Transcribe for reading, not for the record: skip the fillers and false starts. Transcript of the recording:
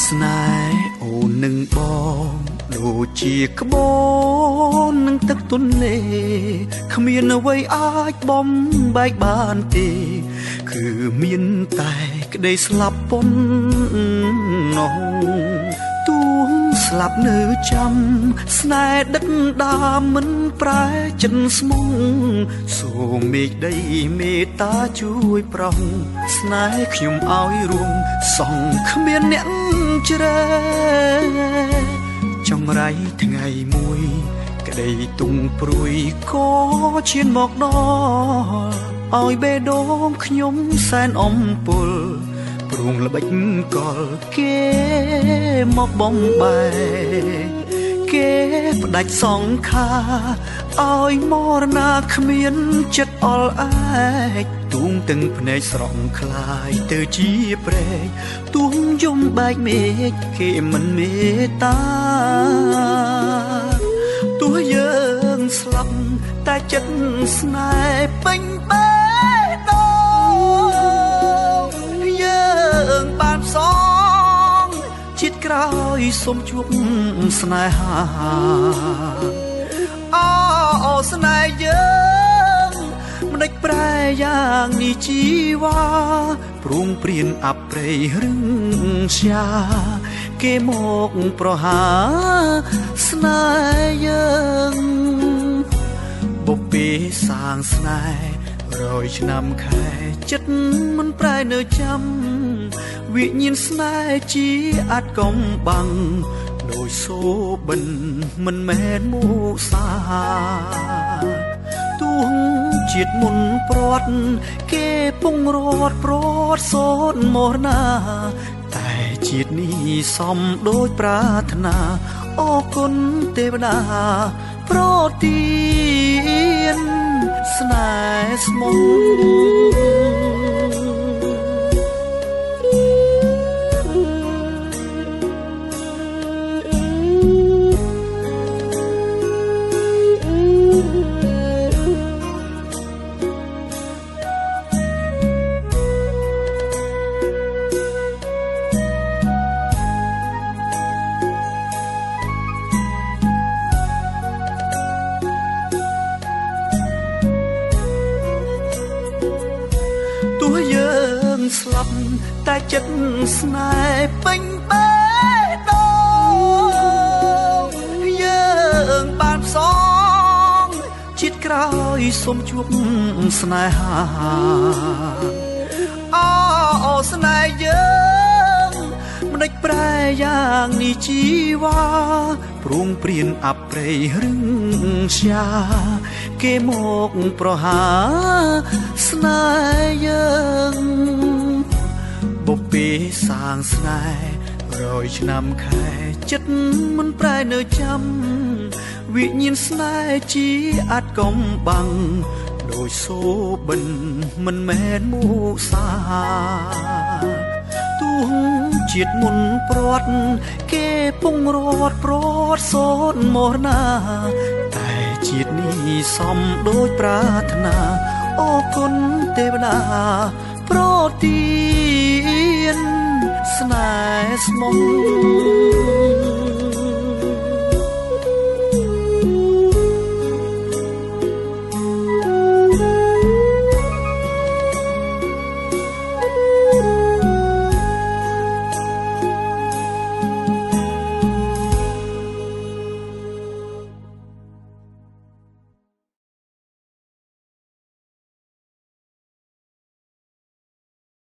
ស្នេហ៍អូននឹងបងដូចជាក្បូននឹងទឹកទន្លេគ្មានអ្វីអាចបំបែកបានទេគឺមានតែក្តីស្លាប់ប៉ុណ្ណោះទួងស្លាប់នៅចាំស្នេហ៍ដិតដាមមិនប្រែចិនស្មុងសូមមេឃដីមេត្តាជួយប្រោះស្នេហ៍ខ្ញុំឲ្យរួមសងគ្មានអ្នកជ្រែចង្រៃថ្ងៃមួយក្តីទុំព្រួយក៏ឈានមកដល់ឲ្យបេះដូងខ្ញុំសែនអំពុលព្រួងល្បិចកលគេមកបំបែគេផ្ដាច់សងខាឲ្យមរណាគ្មានចិត្តអល់ឯកទួងទាំងភ្នែកស្រង់คลายទៅជាព្រែកទួងយំបែកមេឃគេមិនមេត្តាទោះយើងស្លាប់តែចិត្តស្នេហ៍ពេញបេះដូងយើងបានផ្សងជាតិក្រោយសូមជួបស្នេហាអូស្នេហ៍យើងមិនដេចប្រែយ៉ាងនេះជីវ៉ាព្រួងព្រៀនអប្រេយរឹងជាគេមកប្រហាស្នេហ៍យើងបុព្វេសាងស្នេហ៍100ឆ្នាំខែចិត្តមិនប្រែនៅចាំវិញ្ញាណស្នេហ៍ជាអាចកំបាំងដោយសូបិនមិនមែនមុសាទួងជាតិមុនព្រាត់គេពងរត់ព្រាត់សូនមរណាតែជាតិនេះសំដូចប្រាថ្នាអរគុណទេវតាប្រទានស្នេហ៍ស្មោះស្លាប់តែចិត្តស្នេហ៍ពេញបេះដូងយើងបានផ្សងជាតិក្រោយសូមជួបស្នេហាអូស្នេហ៍យើងមិនដេចប្រែយ៉ាងនេះជីវ៉ាព្រួងព្រៀនអប្រេយរឹងជាគេមកប្រហាស្នេហ៍យើងបុព្វេសាងស្នេហ៍100ឆ្នាំខែចិត្តមិនប្រែនៅចាំវិញ្ញាណស្នេហ៍ជាអាចកំបាំងដោយសូបិនមិនមែនមុសាទួងជាតិមុនព្រាត់គេពងរត់ព្រាត់សូនមរណាតែជាតិនេះសំដូចប្រាថ្នាអរគុណទេវតាប្រទានស្នេហ៍ស្មោះ